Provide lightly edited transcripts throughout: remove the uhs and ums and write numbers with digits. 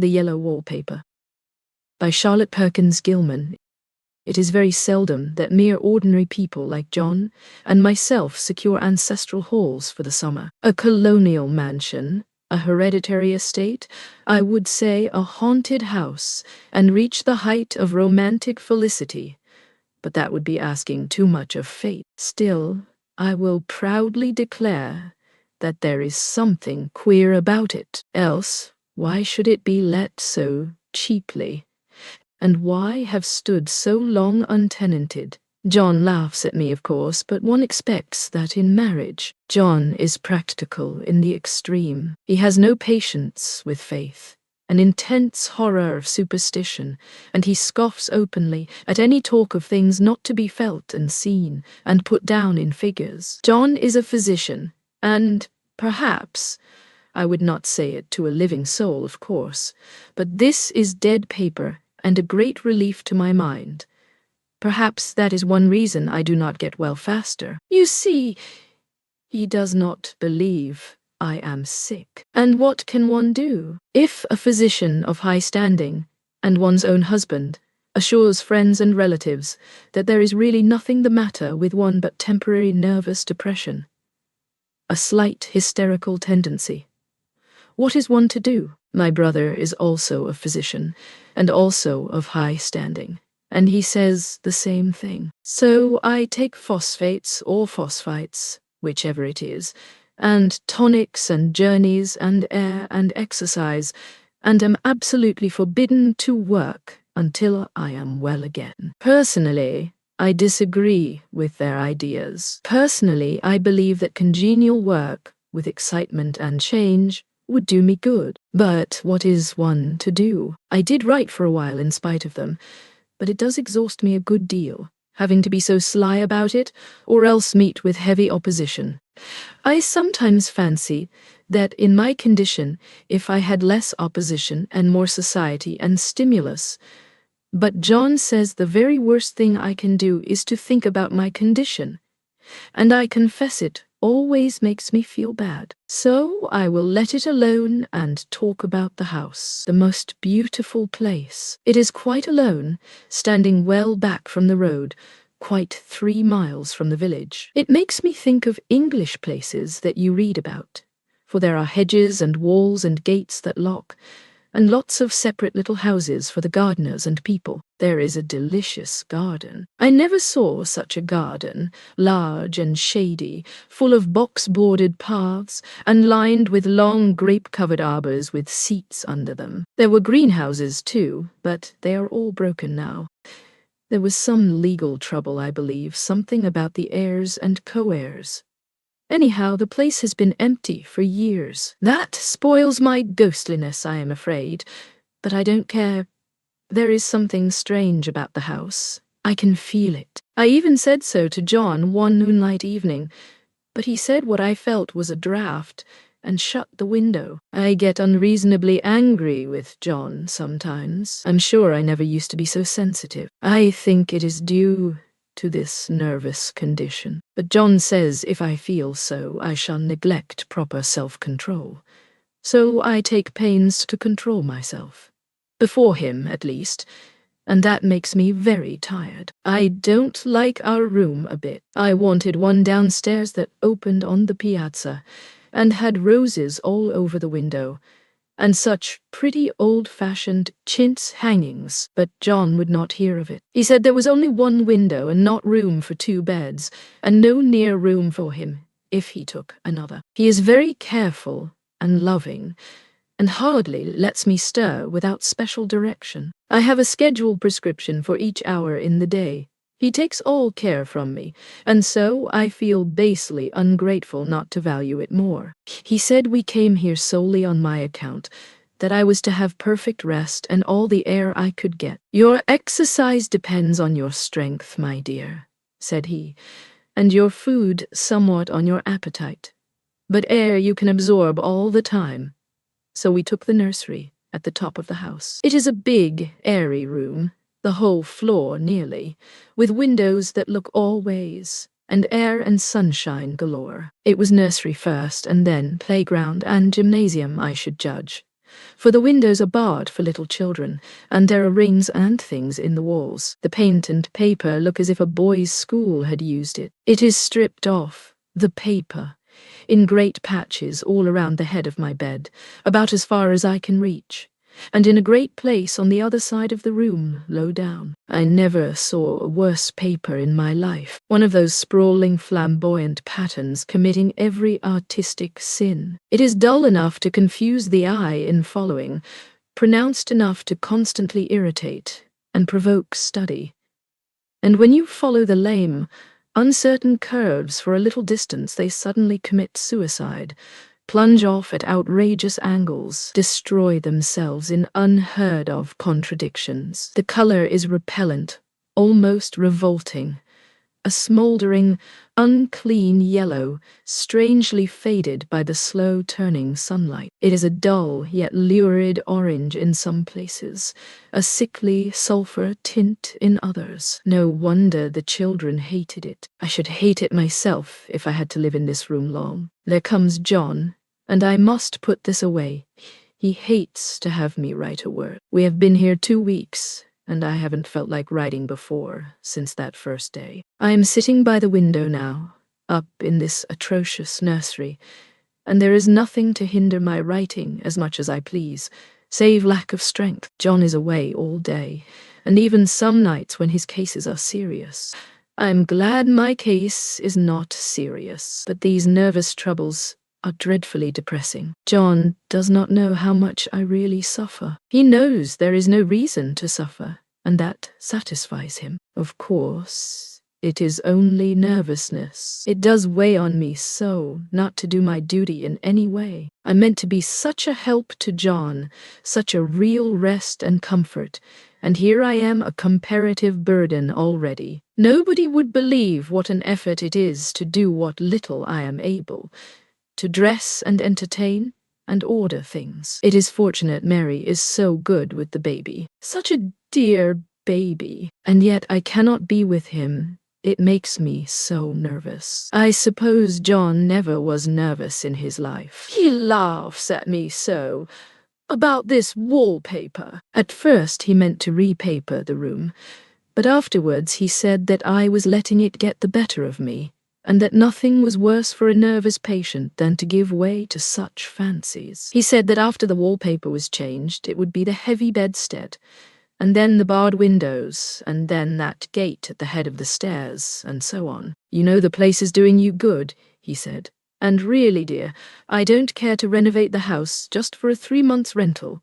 The Yellow Wallpaper by Charlotte Perkins Gilman. It is very seldom that mere ordinary people like John and myself secure ancestral halls for the summer. A colonial mansion, a hereditary estate, I would say a haunted house, and reach the height of romantic felicity. But that would be asking too much of fate. Still, I will proudly declare that there is something queer about it. Else, why should it be let so cheaply? And why have stood so long untenanted? John laughs at me, of course, but one expects that in marriage. John is practical in the extreme. He has no patience with faith, an intense horror of superstition, and he scoffs openly at any talk of things not to be felt and seen and put down in figures. John is a physician, and perhaps, I would not say it to a living soul, of course, but this is dead paper and a great relief to my mind. Perhaps that is one reason I do not get well faster. You see, he does not believe I am sick. And what can one do? If a physician of high standing, and one's own husband, assures friends and relatives that there is really nothing the matter with one but temporary nervous depression, a slight hysterical tendency, what is one to do? My brother is also a physician, and also of high standing, and he says the same thing. So I take phosphates or phosphites, whichever it is, and tonics and journeys and air and exercise, and am absolutely forbidden to work until I am well again. Personally, I disagree with their ideas. Personally, I believe that congenial work, with excitement and change, would do me good. But what is one to do? I did write for a while in spite of them, but it does exhaust me a good deal, having to be so sly about it, or else meet with heavy opposition. I sometimes fancy that in my condition, if I had less opposition and more society and stimulus. But John says the very worst thing I can do is to think about my condition, and I confess it always makes me feel bad. So I will let it alone and talk about the house. The most beautiful place. It is quite alone, standing well back from the road, quite 3 miles from the village. It makes me think of English places that you read about, for there are hedges and walls and gates that lock, and lots of separate little houses for the gardeners and people. There is a delicious garden. I never saw such a garden, large and shady, full of box-bordered paths, and lined with long grape-covered arbors with seats under them. There were greenhouses too, but they are all broken now. There was some legal trouble, I believe, something about the heirs and co-heirs. Anyhow, the place has been empty for years. That spoils my ghostliness, I am afraid, but I don't care. There is something strange about the house. I can feel it. I even said so to John one moonlight evening, but he said what I felt was a draught and shut the window. I get unreasonably angry with John sometimes. I'm sure I never used to be so sensitive. I think it is due to this nervous condition. But John says if I feel so, I shall neglect proper self-control. So I take pains to control myself. Before him, at least, and that makes me very tired. I don't like our room a bit. I wanted one downstairs that opened on the piazza, and had roses all over the window, and such pretty old-fashioned chintz hangings, but John would not hear of it. He said there was only one window and not room for 2 beds, and no near room for him if he took another. He is very careful and loving, and hardly lets me stir without special direction. I have a scheduled prescription for each hour in the day. He takes all care from me, and so I feel basely ungrateful not to value it more. He said we came here solely on my account, that I was to have perfect rest and all the air I could get. Your exercise depends on your strength, my dear, said he, and your food somewhat on your appetite. But air you can absorb all the time. So we took the nursery at the top of the house. It is a big, airy room, the whole floor nearly, with windows that look all ways, and air and sunshine galore. It was nursery first, and then playground and gymnasium, I should judge. for the windows are barred for little children, and there are rings and things in the walls. The paint and paper look as if a boys' school had used it. It is stripped off, the paper, in great patches all around the head of my bed, about as far as I can reach, and in a great place on the other side of the room, low down. I never saw a worse paper in my life, one of those sprawling flamboyant patterns committing every artistic sin. It is dull enough to confuse the eye in following, pronounced enough to constantly irritate and provoke study. And when you follow the lame, uncertain curves for a little distance, they suddenly commit suicide, plunge off at outrageous angles, destroy themselves in unheard-of contradictions. The color is repellent, almost revolting, a smoldering, unclean yellow, strangely faded by the slow-turning sunlight. It is a dull yet lurid orange in some places, a sickly sulphur tint in others. No wonder the children hated it. I should hate it myself if I had to live in this room long. There comes John, and I must put this away. He hates to have me write a word. We have been here 2 weeks, and I haven't felt like writing before since that first day. I am sitting by the window now, up in this atrocious nursery, and there is nothing to hinder my writing as much as I please, save lack of strength. John is away all day, and even some nights when his cases are serious. I am glad my case is not serious, but these nervous troubles are dreadfully depressing. John does not know how much I really suffer. He knows there is no reason to suffer, and that satisfies him. Of course, it is only nervousness. It does weigh on me so not to do my duty in any way. I meant to be such a help to John, such a real rest and comfort, and here I am a comparative burden already. Nobody would believe what an effort it is to do what little I am able, to dress and entertain and order things. It is fortunate Mary is so good with the baby. Such a dear baby. And yet I cannot be with him. It makes me so nervous. I suppose John never was nervous in his life. He laughs at me so about this wallpaper. At first he meant to repaper the room, but afterwards he said that I was letting it get the better of me, and that nothing was worse for a nervous patient than to give way to such fancies. He said that after the wallpaper was changed, it would be the heavy bedstead, and then the barred windows, and then that gate at the head of the stairs, and so on. You know the place is doing you good, he said. And really, dear, I don't care to renovate the house just for a 3 months' rental.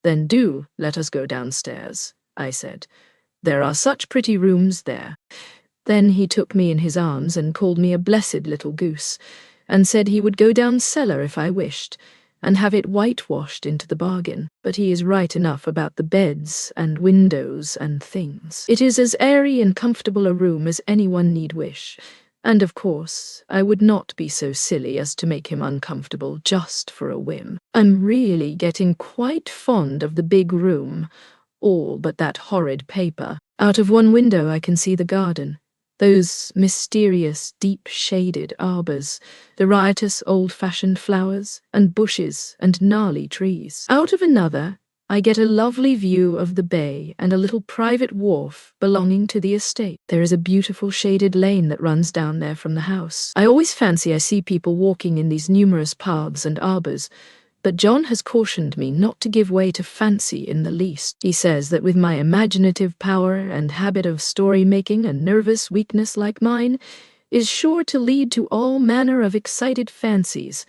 Then do let us go downstairs, I said. There are such pretty rooms there. Then he took me in his arms and called me a blessed little goose, and said he would go down cellar if I wished, and have it whitewashed into the bargain. But he is right enough about the beds and windows and things. It is as airy and comfortable a room as anyone need wish, and of course I would not be so silly as to make him uncomfortable just for a whim. I'm really getting quite fond of the big room, all but that horrid paper. Out of one window I can see the garden. Those mysterious, deep-shaded arbors, the riotous old-fashioned flowers and bushes and gnarly trees. Out of another, I get a lovely view of the bay and a little private wharf belonging to the estate. There is a beautiful shaded lane that runs down there from the house. I always fancy I see people walking in these numerous paths and arbors, but John has cautioned me not to give way to fancy in the least. He says that with my imaginative power and habit of story-making, a nervous weakness like mine is sure to lead to all manner of excited fancies,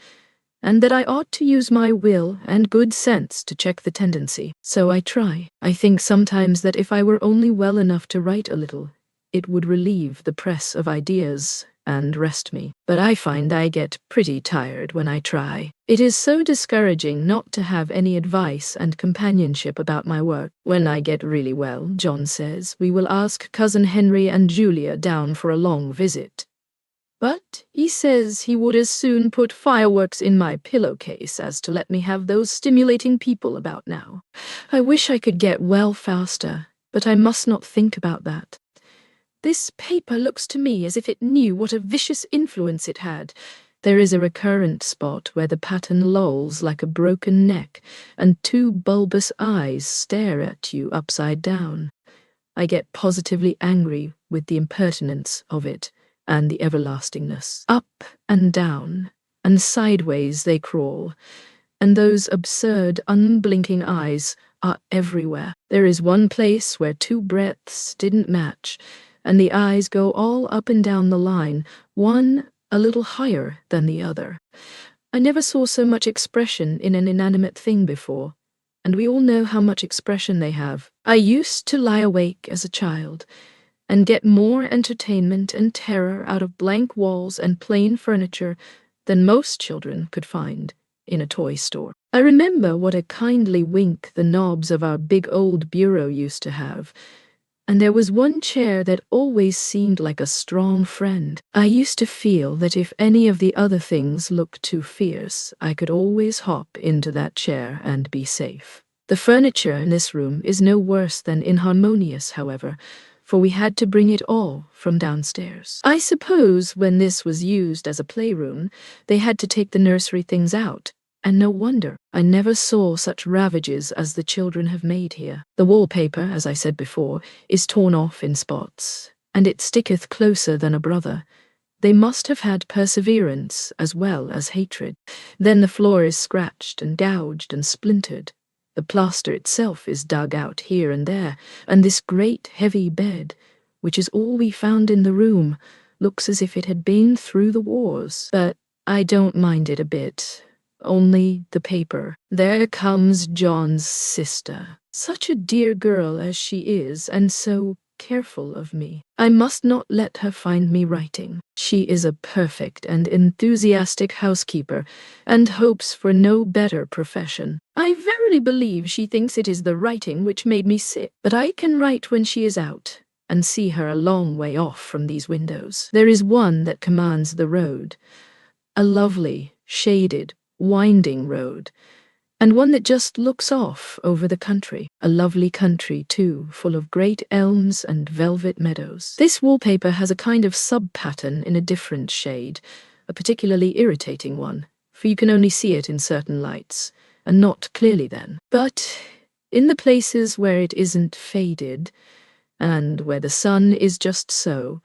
and that I ought to use my will and good sense to check the tendency. So I try. I think sometimes that if I were only well enough to write a little, it would relieve the press of ideas and rest me. But I find I get pretty tired when I try. It is so discouraging not to have any advice and companionship about my work. When I get really well, John says, we will ask Cousin Henry and Julia down for a long visit. But he says he would as soon put fireworks in my pillowcase as to let me have those stimulating people about now. I wish I could get well faster, but I must not think about that. This paper looks to me as if it knew what a vicious influence it had, There is a recurrent spot where the pattern lolls like a broken neck, and two bulbous eyes stare at you upside down. I get positively angry with the impertinence of it and the everlastingness. Up and down and sideways they crawl, and those absurd, unblinking eyes are everywhere. There is one place where two breadths didn't match, and the eyes go all up and down the line, one a little higher than the other. I never saw so much expression in an inanimate thing before, and we all know how much expression they have. I used to lie awake as a child and get more entertainment and terror out of blank walls and plain furniture than most children could find in a toy store. I remember what a kindly wink the knobs of our big old bureau used to have, and there was one chair that always seemed like a strong friend. I used to feel that if any of the other things looked too fierce, I could always hop into that chair and be safe. The furniture in this room is no worse than inharmonious, however, for we had to bring it all from downstairs. I suppose when this was used as a playroom, they had to take the nursery things out, and no wonder. I never saw such ravages as the children have made here. The wallpaper, as I said before, is torn off in spots, and it sticketh closer than a brother. They must have had perseverance as well as hatred. Then the floor is scratched and gouged and splintered. The plaster itself is dug out here and there, and this great heavy bed, which is all we found in the room, looks as if it had been through the wars. But I don't mind it a bit. Only the paper. There comes John's sister. Such a dear girl as she is, and so careful of me. I must not let her find me writing. She is a perfect and enthusiastic housekeeper, and hopes for no better profession. I verily believe she thinks it is the writing which made me sick, but I can write when she is out, and see her a long way off from these windows. There is one that commands the road, a lovely, shaded, winding road, and one that just looks off over the country. A lovely country, too, full of great elms and velvet meadows. This wallpaper has a kind of sub-pattern in a different shade, a particularly irritating one, for you can only see it in certain lights, and not clearly then. But in the places where it isn't faded, and where the sun is just so,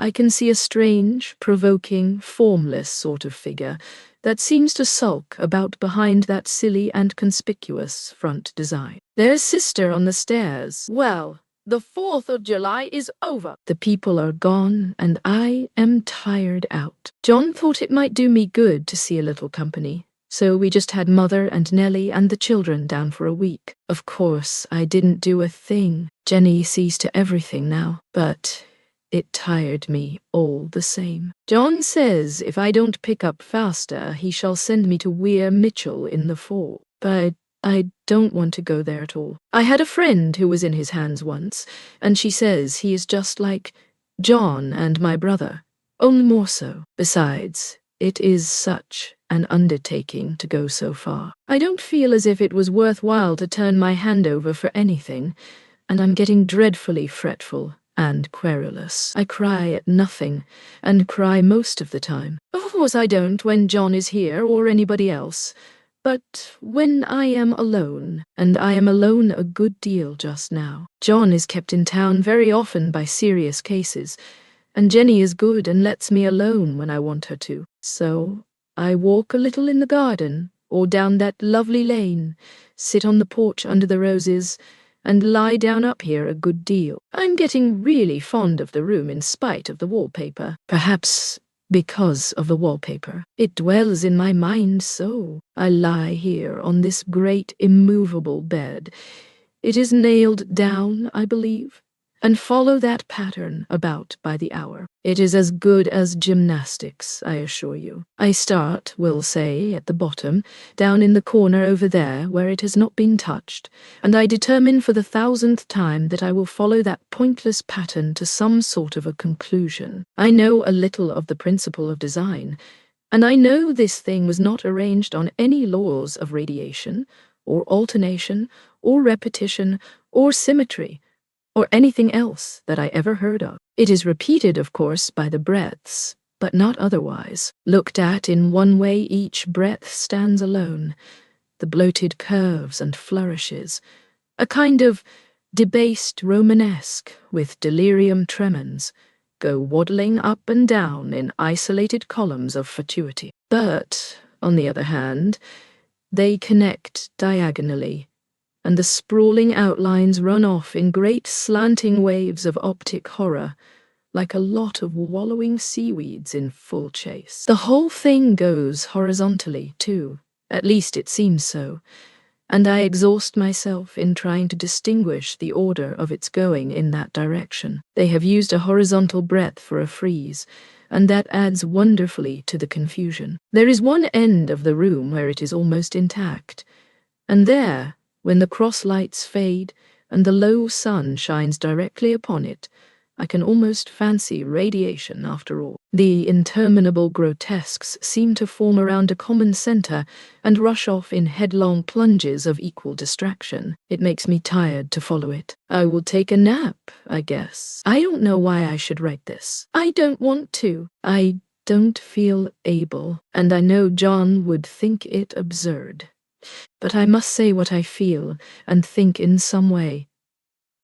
I can see a strange, provoking, formless sort of figure that seems to sulk about behind that silly and conspicuous front design. There's sister on the stairs. Well, the 4th of July is over. The people are gone, and I am tired out. John thought it might do me good to see a little company, so we just had Mother and Nellie and the children down for a week. Of course, I didn't do a thing. Jenny sees to everything now, but it tired me all the same. John says if I don't pick up faster, he shall send me to Weir Mitchell in the fall. But I don't want to go there at all. I had a friend who was in his hands once, and she says he is just like John and my brother, only more so. Besides, it is such an undertaking to go so far. I don't feel as if it was worthwhile to turn my hand over for anything, and I'm getting dreadfully fretful and querulous. I cry at nothing, and cry most of the time. Of course I don't when John is here or anybody else, but when I am alone, and I am alone a good deal just now. John is kept in town very often by serious cases, and Jenny is good and lets me alone when I want her to. So I walk a little in the garden, or down that lovely lane, sit on the porch under the roses, and lie down up here a good deal. I'm getting really fond of the room in spite of the wallpaper. Perhaps because of the wallpaper. It dwells in my mind so. I lie here on this great immovable bed. It is nailed down, I believe, and follow that pattern about by the hour. It is as good as gymnastics, I assure you. I start, we'll say, at the bottom, down in the corner over there where it has not been touched, and I determine for the 1000th time that I will follow that pointless pattern to some sort of a conclusion. I know a little of the principle of design, and I know this thing was not arranged on any laws of radiation, or alternation, or repetition, or symmetry, or anything else that I ever heard of. It is repeated, of course, by the breadths, but not otherwise. Looked at in one way, each breadth stands alone. The bloated curves and flourishes, a kind of debased Romanesque with delirium tremens, go waddling up and down in isolated columns of fatuity. But, on the other hand, they connect diagonally, and the sprawling outlines run off in great slanting waves of optic horror, like a lot of wallowing seaweeds in full chase. The whole thing goes horizontally, too, at least it seems so, and I exhaust myself in trying to distinguish the order of its going in that direction. They have used a horizontal breadth for a frieze, and that adds wonderfully to the confusion. There is one end of the room where it is almost intact, and there, when the cross lights fade and the low sun shines directly upon it, I can almost fancy radiation after all. The interminable grotesques seem to form around a common center and rush off in headlong plunges of equal distraction. It makes me tired to follow it. I will take a nap, I guess. I don't know why I should write this. I don't want to. I don't feel able, and I know John would think it absurd. But I must say what I feel and think in some way.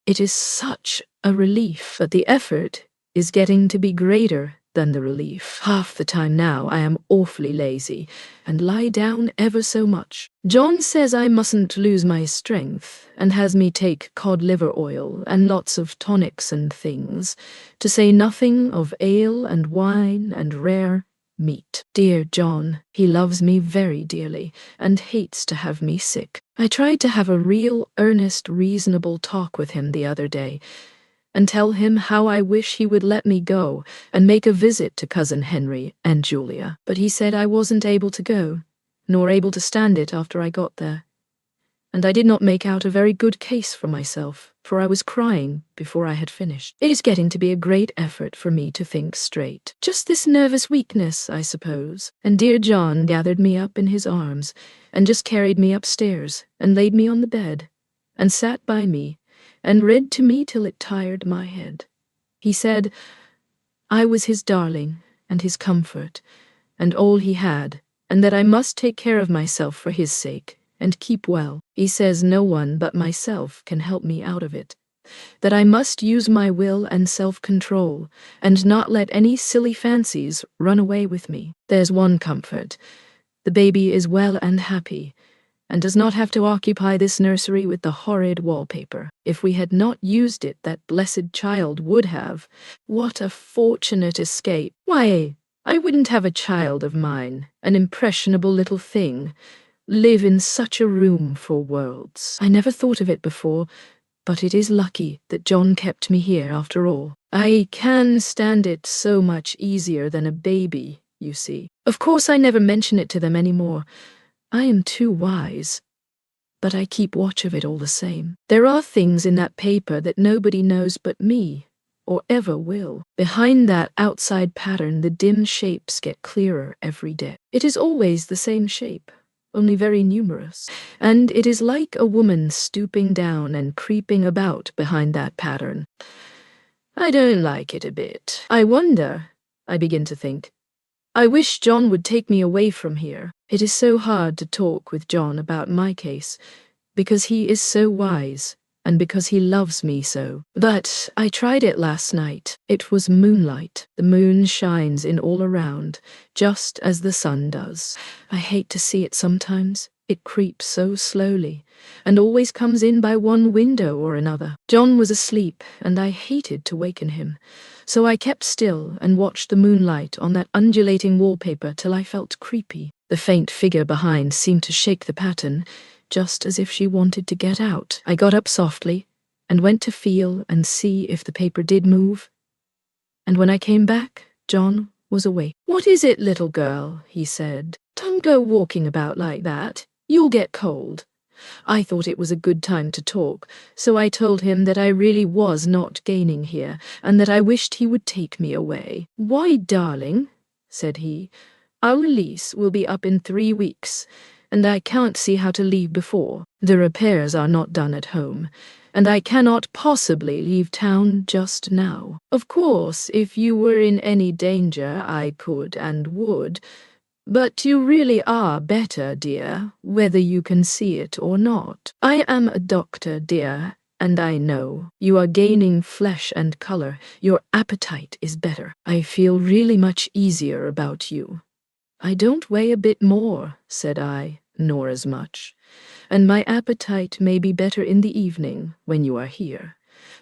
It is such a relief, but the effort is getting to be greater than the relief. Half the time now I am awfully lazy and lie down ever so much. John says I mustn't lose my strength and has me take cod liver oil and lots of tonics and things, to say nothing of ale and wine and rare meat. Dear John, he loves me very dearly and hates to have me sick. I tried to have a real, earnest, reasonable talk with him the other day and tell him how I wish he would let me go and make a visit to Cousin Henry and Julia. But he said I wasn't able to go, nor able to stand it after I got there. And I did not make out a very good case for myself, for I was crying before I had finished. It is getting to be a great effort for me to think straight. Just this nervous weakness, I suppose. And dear John gathered me up in his arms and just carried me upstairs and laid me on the bed and sat by me and read to me till it tired my head. He said I was his darling and his comfort and all he had, and that I must take care of myself for his sake and keep well. He says no one but myself can help me out of it, that I must use my will and self-control and not let any silly fancies run away with me. There's one comfort. The baby is well and happy, and does not have to occupy this nursery with the horrid wallpaper. If we had not used it, that blessed child would have. What a fortunate escape. Why, I wouldn't have a child of mine, an impressionable little thing, live in such a room for worlds. I never thought of it before, but it is lucky that John kept me here after all. I can stand it so much easier than a baby, you see. Of course I never mention it to them anymore. I am too wise. But I keep watch of it all the same. There are things in that paper that nobody knows but me, or ever will. Behind that outside pattern the dim shapes get clearer every day. It is always the same shape, only very numerous, and it is like a woman stooping down and creeping about behind that pattern. I don't like it a bit. I wonder, I begin to think, I wish John would take me away from here. It is so hard to talk with John about my case, because he is so wise, and because he loves me so. But I tried it last night. It was moonlight. The moon shines in all around, just as the sun does. I hate to see it sometimes. It creeps so slowly, and always comes in by one window or another. John was asleep, and I hated to waken him, so I kept still and watched the moonlight on that undulating wallpaper till I felt creepy. The faint figure behind seemed to shake the pattern, just as if she wanted to get out. I got up softly and went to feel and see if the paper did move. And when I came back, John was awake. "What is it, little girl?" he said. "Don't go walking about like that. You'll get cold." I thought it was a good time to talk, so I told him that I really was not gaining here, and that I wished he would take me away. "Why, darling," said he, "our release will be up in 3 weeks, and I can't see how to leave before. The repairs are not done at home, and I cannot possibly leave town just now. Of course, if you were in any danger, I could and would, but you really are better, dear, whether you can see it or not. I am a doctor, dear, and I know you are gaining flesh and color. Your appetite is better. I feel really much easier about you. I don't weigh a bit more, said I, nor as much, and my appetite may be better in the evening when you are here,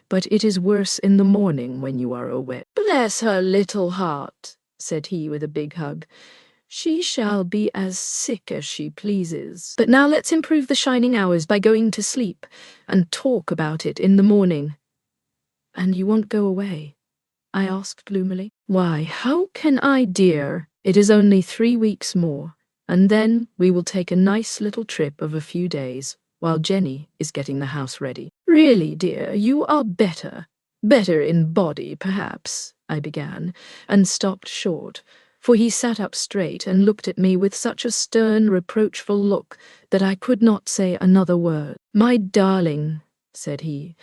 but it is worse in the morning when you are away. Bless her little heart, said he with a big hug. She shall be as sick as she pleases. But now let's improve the shining hours by going to sleep and talk about it in the morning. And you won't go away? I asked gloomily. Why, how can I, dear? It is only 3 weeks more, and then we will take a nice little trip of a few days while Jenny is getting the house ready. Really, dear, you are better. Better in body, perhaps, I began, and stopped short, for he sat up straight and looked at me with such a stern, reproachful look that I could not say another word. My darling, said he,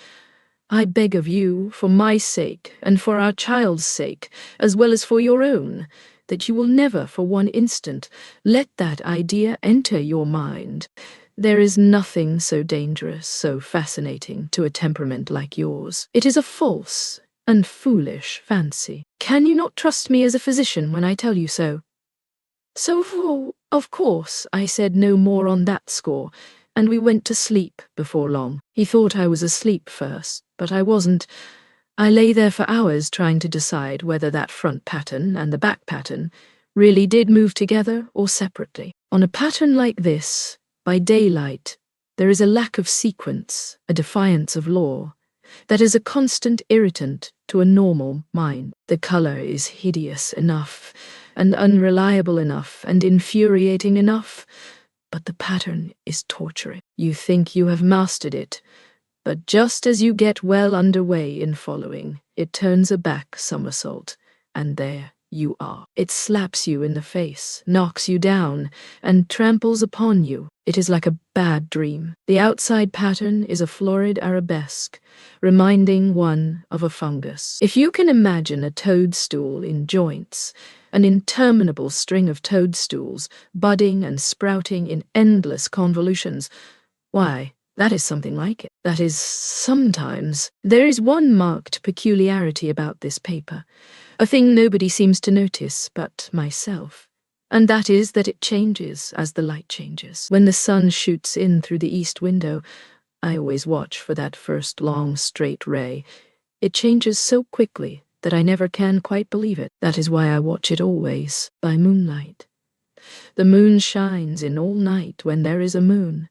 I beg of you, for my sake, and for our child's sake, as well as for your own, that you will never for one instant let that idea enter your mind. There is nothing so dangerous, so fascinating to a temperament like yours. It is a false and foolish fancy. Can you not trust me as a physician when I tell you so? So, of course, I said no more on that score, and we went to sleep before long. He thought I was asleep first, but I wasn't. I lay there for hours trying to decide whether that front pattern and the back pattern really did move together or separately. On a pattern like this, by daylight, there is a lack of sequence, a defiance of law, that is a constant irritant to a normal mind. The color is hideous enough, and unreliable enough, and infuriating enough, but the pattern is torturing. You think you have mastered it, but just as you get well underway in following, it turns a back somersault, and there you are. It slaps you in the face, knocks you down, and tramples upon you. It is like a bad dream. The outside pattern is a florid arabesque, reminding one of a fungus. If you can imagine a toadstool in joints, an interminable string of toadstools, budding and sprouting in endless convolutions, why, that is something like it. That is, sometimes. There is one marked peculiarity about this paper, a thing nobody seems to notice but myself, and that is that it changes as the light changes. When the sun shoots in through the east window, I always watch for that first long straight ray. It changes so quickly that I never can quite believe it. That is why I watch it always, by moonlight. The moon shines in all night when there is a moon.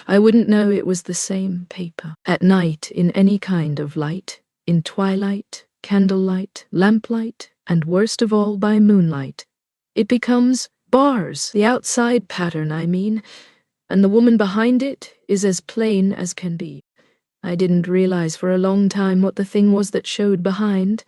I wouldn't know it was the same paper. At night, in any kind of light, in twilight, candlelight, lamplight, and worst of all by moonlight, it becomes bars, the outside pattern, I mean, and the woman behind it is as plain as can be. I didn't realize for a long time what the thing was that showed behind,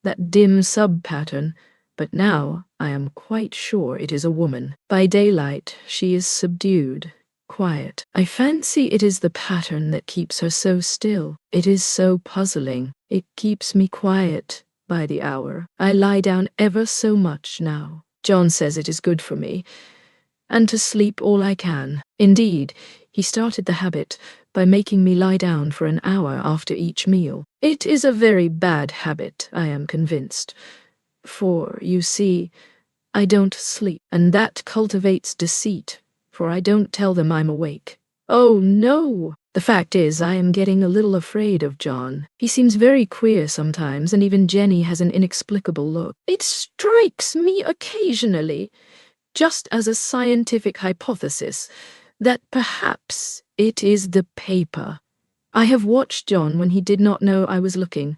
that dim sub-pattern, but now I am quite sure it is a woman. By daylight, she is subdued, quiet. I fancy it is the pattern that keeps her so still. It is so puzzling. It keeps me quiet by the hour. I lie down ever so much now. John says it is good for me, and to sleep all I can. Indeed, he started the habit by making me lie down for an hour after each meal. It is a very bad habit, I am convinced, for, you see, I don't sleep, and that cultivates deceit, for I don't tell them I'm awake. Oh, no! The fact is, I am getting a little afraid of John. He seems very queer sometimes, and even Jenny has an inexplicable look. It strikes me occasionally, just as a scientific hypothesis, that perhaps it is the paper. I have watched John when he did not know I was looking,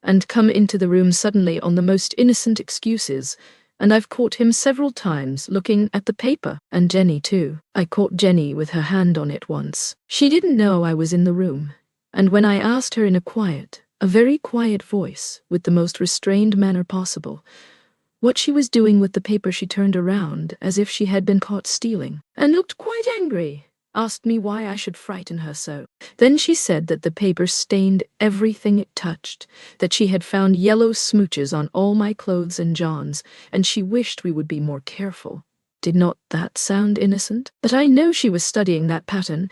and come into the room suddenly on the most innocent excuses, and I've caught him several times looking at the paper, and Jenny too. I caught Jenny with her hand on it once. She didn't know I was in the room, and when I asked her in a very quiet voice, with the most restrained manner possible, what she was doing with the paper, she turned around as if she had been caught stealing, and looked quite angry. asked me why I should frighten her so. Then she said that the paper stained everything it touched, that she had found yellow smooches on all my clothes and John's, and she wished we would be more careful. Did not that sound innocent? But I know she was studying that pattern,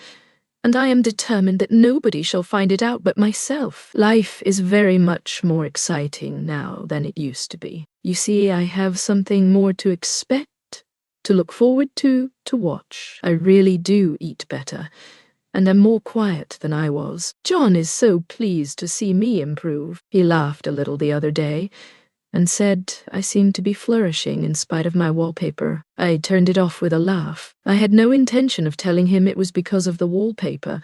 and I am determined that nobody shall find it out but myself. Life is very much more exciting now than it used to be. You see, I have something more to expect, to look forward to watch. I really do eat better, and am more quiet than I was. John is so pleased to see me improve. He laughed a little the other day, and said I seemed to be flourishing in spite of my wallpaper. I turned it off with a laugh. I had no intention of telling him it was because of the wallpaper.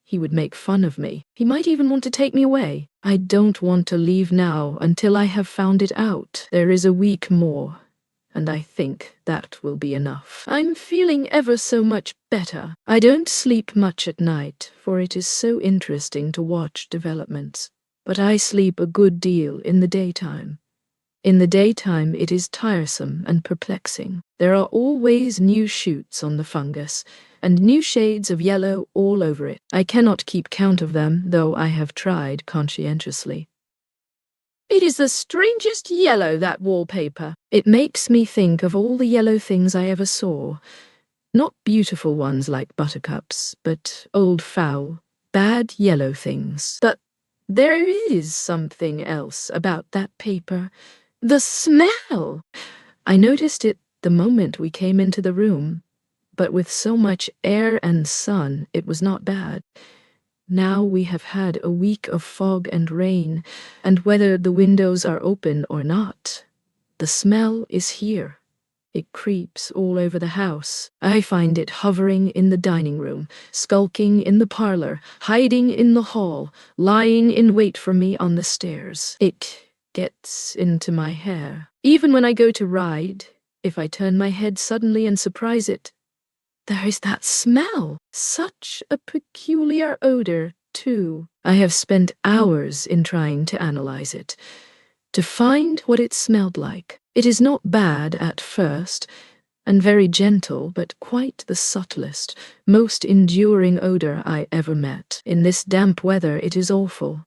He would make fun of me. He might even want to take me away. I don't want to leave now until I have found it out. There is a week more, and I think that will be enough. I'm feeling ever so much better. I don't sleep much at night, for it is so interesting to watch developments. But I sleep a good deal in the daytime. In the daytime it is tiresome and perplexing. There are always new shoots on the fungus, and new shades of yellow all over it. I cannot keep count of them, though I have tried conscientiously. It is the strangest yellow, that wallpaper. It makes me think of all the yellow things I ever saw. Not beautiful ones like buttercups, but old foul, bad yellow things. But there is something else about that paper. The smell! I noticed it the moment we came into the room, but with so much air and sun it was not bad. Now we have had a week of fog and rain, and whether the windows are open or not, the smell is here. It creeps all over the house. I find it hovering in the dining room, skulking in the parlor, hiding in the hall, lying in wait for me on the stairs. It gets into my hair. Even when I go to ride, if I turn my head suddenly and surprise it, there is that smell. Such a peculiar odor, too. I have spent hours in trying to analyze it, to find what it smelled like. It is not bad at first, and very gentle, but quite the subtlest, most enduring odor I ever met. In this damp weather it is awful.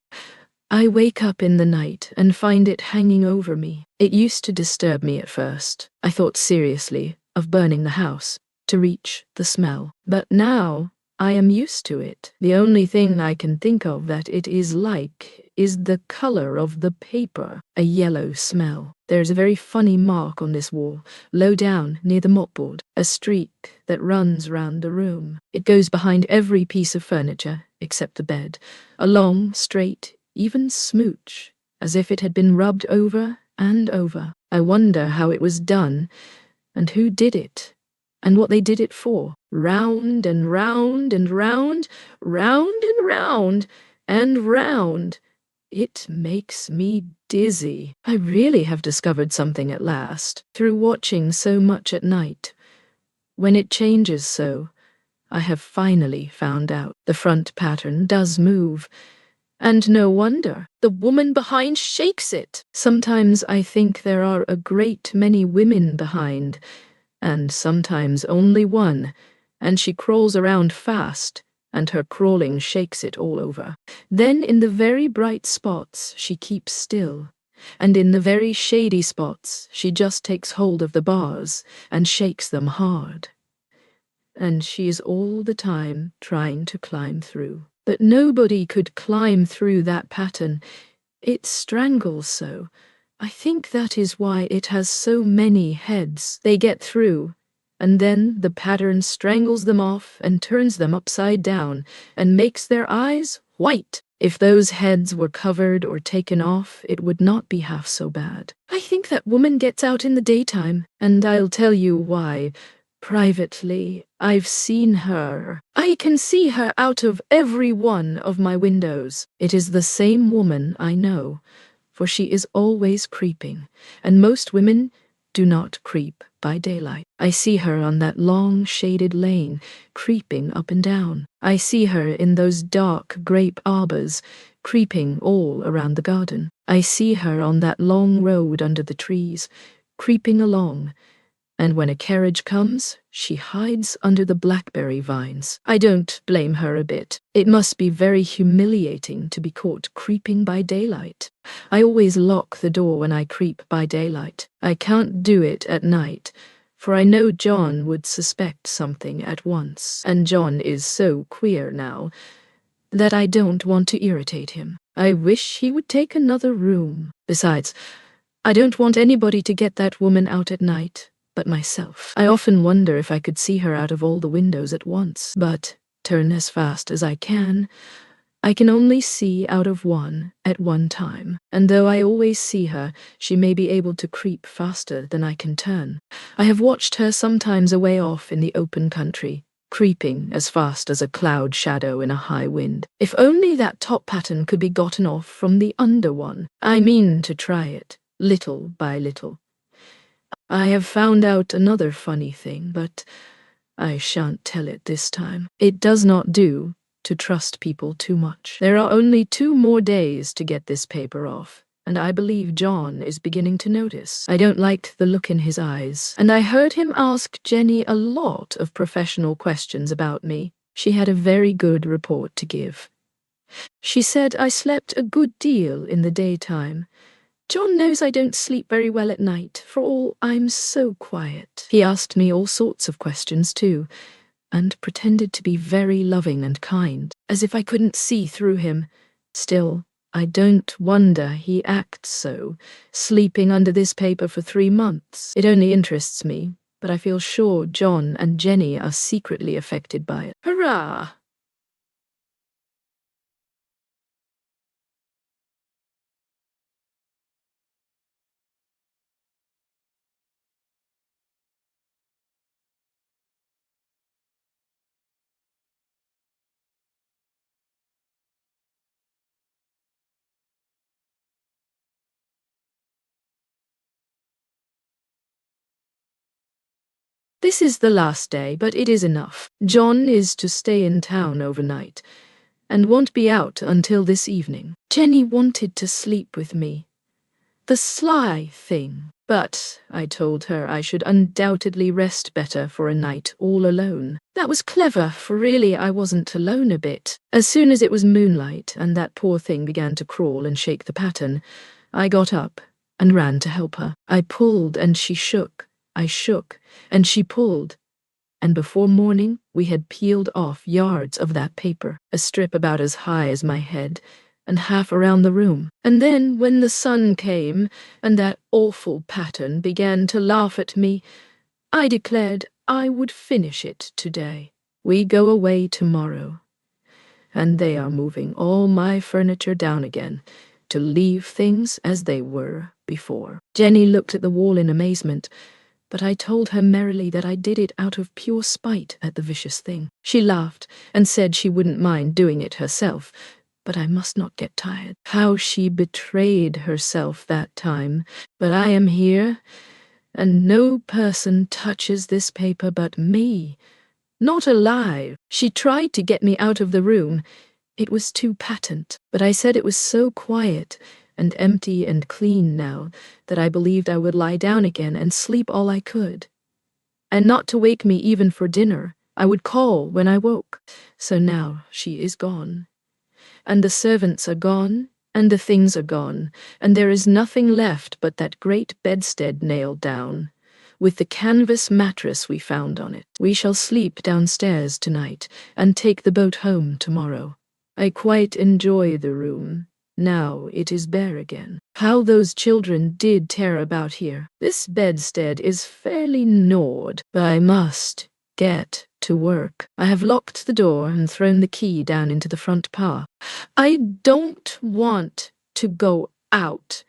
I wake up in the night and find it hanging over me. It used to disturb me at first. I thought seriously of burning the house to reach the smell. But now I am used to it. The only thing I can think of that it is like is the color of the paper, a yellow smell. There is a very funny mark on this wall, low down near the mopboard, a streak that runs round the room. It goes behind every piece of furniture, except the bed, a long, straight, even smooch, as if it had been rubbed over and over. I wonder how it was done, and who did it, and what they did it for. Round and round and round, round and round and round. It makes me dizzy. I really have discovered something at last, through watching so much at night. When it changes so, I have finally found out. The front pattern does move, and no wonder. The woman behind shakes it. Sometimes I think there are a great many women behind, and sometimes only one, and she crawls around fast, and her crawling shakes it all over. Then in the very bright spots she keeps still, and in the very shady spots she just takes hold of the bars and shakes them hard. And she is all the time trying to climb through. But nobody could climb through that pattern. It strangles so. I think that is why it has so many heads. They get through, and then the pattern strangles them off and turns them upside down and makes their eyes white. If those heads were covered or taken off, it would not be half so bad. I think that woman gets out in the daytime, and I'll tell you why. Privately, I've seen her. I can see her out of every one of my windows. It is the same woman, I know, for she is always creeping, and most women do not creep by daylight. I see her on that long shaded lane, creeping up and down. I see her in those dark grape arbors, creeping all around the garden. I see her on that long road under the trees, creeping along, And when a carriage comes, she hides under the blackberry vines. I don't blame her a bit. It must be very humiliating to be caught creeping by daylight. I always lock the door when I creep by daylight. I can't do it at night, for I know John would suspect something at once, and John is so queer now that I don't want to irritate him. I wish he would take another room. Besides, I don't want anybody to get that woman out at night but myself. I often wonder if I could see her out of all the windows at once, but turn as fast as I can only see out of one at one time, and though I always see her, she may be able to creep faster than I can turn. I have watched her sometimes away off in the open country, creeping as fast as a cloud shadow in a high wind. If only that top pattern could be gotten off from the under one. I mean to try it, little by little. I have found out another funny thing, but I shan't tell it this time. It does not do to trust people too much. There are only 2 more days to get this paper off, and I believe John is beginning to notice. I don't like the look in his eyes, and I heard him ask Jenny a lot of professional questions about me. She had a very good report to give. She said I slept a good deal in the daytime. John knows I don't sleep very well at night, for all I'm so quiet. He asked me all sorts of questions too, and pretended to be very loving and kind, as if I couldn't see through him. Still, I don't wonder he acts so, sleeping under this paper for 3 months. It only interests me, but I feel sure John and Jenny are secretly affected by it. Hurrah! This is the last day, but it is enough. John is to stay in town overnight, and won't be out until this evening. Jenny wanted to sleep with me. The sly thing. But I told her I should undoubtedly rest better for a night all alone. That was clever, for really I wasn't alone a bit. As soon as it was moonlight and that poor thing began to crawl and shake the pattern, I got up and ran to help her. I pulled and she shook. I shook and she pulled. And before morning we had peeled off yards of that paper, a strip about as high as my head, and half around the room. And then, when the sun came, and that awful pattern began to laugh at me, I declared I would finish it today. We go away tomorrow, and they are moving all my furniture down again, to leave things as they were before. Jenny looked at the wall in amazement, but I told her merrily that I did it out of pure spite at the vicious thing. She laughed and said she wouldn't mind doing it herself, but I must not get tired. How she betrayed herself that time. But I am here, and no person touches this paper but me. Not alive. She tried to get me out of the room. It was too patent, but I said it was so quiet and empty and clean now that I believed I would lie down again and sleep all I could. And not to wake me even for dinner. I would call when I woke. So now she is gone. And the servants are gone, and the things are gone, and there is nothing left but that great bedstead nailed down, with the canvas mattress we found on it. We shall sleep downstairs tonight, and take the boat home tomorrow. I quite enjoy the room. Now it is bare again. How those children did tear about here. This bedstead is fairly gnawed, but I must get to work. I have locked the door and thrown the key down into the front path. I don't want to go out,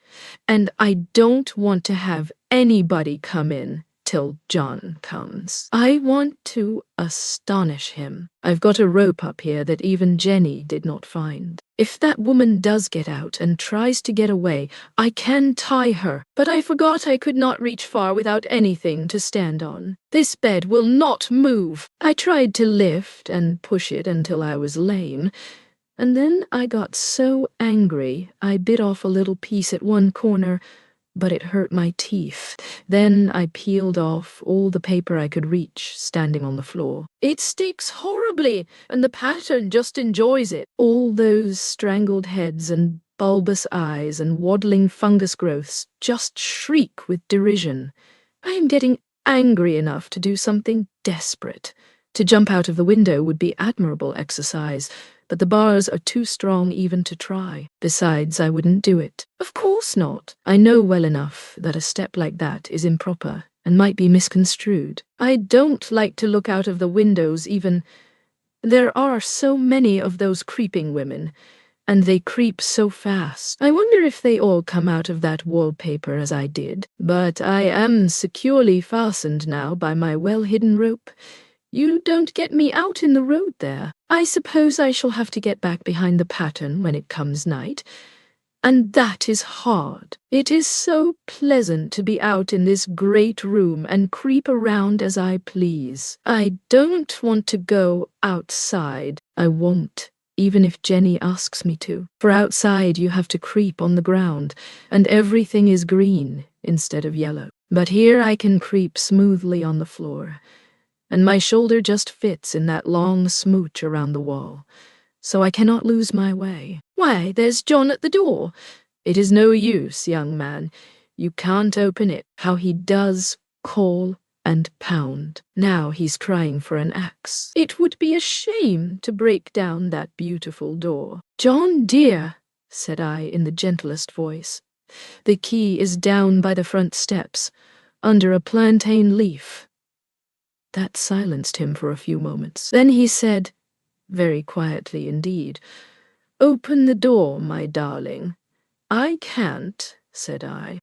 and I don't want to have anybody come in till John comes. I want to astonish him. I've got a rope up here that even Jenny did not find. If that woman does get out and tries to get away, I can tie her. But I forgot I could not reach far without anything to stand on. This bed will not move. I tried to lift and push it until I was lame, and then I got so angry I bit off a little piece at one corner, but it hurt my teeth. Then I peeled off all the paper I could reach, standing on the floor. It sticks horribly, and the pattern just enjoys it. All those strangled heads and bulbous eyes and waddling fungus growths just shriek with derision. I am getting angry enough to do something desperate. To jump out of the window would be admirable exercise, but the bars are too strong even to try. Besides, I wouldn't do it. Of course not. I know well enough that a step like that is improper and might be misconstrued. I don't like to look out of the windows even. There are so many of those creeping women, and they creep so fast. I wonder if they all come out of that wallpaper as I did. But I am securely fastened now by my well-hidden rope. You don't get me out in the road there. I suppose I shall have to get back behind the pattern when it comes night. And that is hard. It is so pleasant to be out in this great room and creep around as I please. I don't want to go outside. I won't, even if Jenny asks me to. For outside you have to creep on the ground, and everything is green instead of yellow. But here I can creep smoothly on the floor, and my shoulder just fits in that long smooch around the wall, so I cannot lose my way. Why, there's John at the door. It is no use, young man. You can't open it. How he does call and pound. Now he's crying for an axe. It would be a shame to break down that beautiful door. John, dear, said I in the gentlest voice, the key is down by the front steps, under a plantain leaf. That silenced him for a few moments. Then he said, very quietly indeed, "Open the door, my darling." "I can't," said I.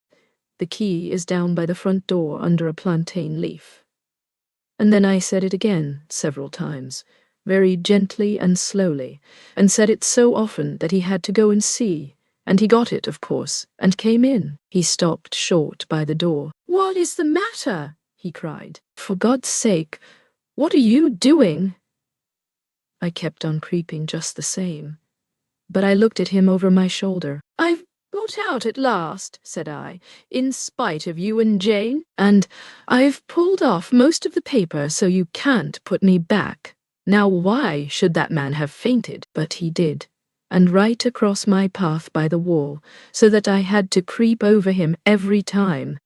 "The key is down by the front door under a plantain leaf." And then I said it again several times, very gently and slowly, and said it so often that he had to go and see, and he got it, of course, and came in. He stopped short by the door. "What is the matter?" he cried. "For God's sake, what are you doing?" I kept on creeping just the same, but I looked at him over my shoulder. "I've got out at last," said I, "in spite of you and Jane, and I've pulled off most of the paper so you can't put me back. Now why should that man have fainted? But he did, and right across my path by the wall, so that I had to creep over him every time.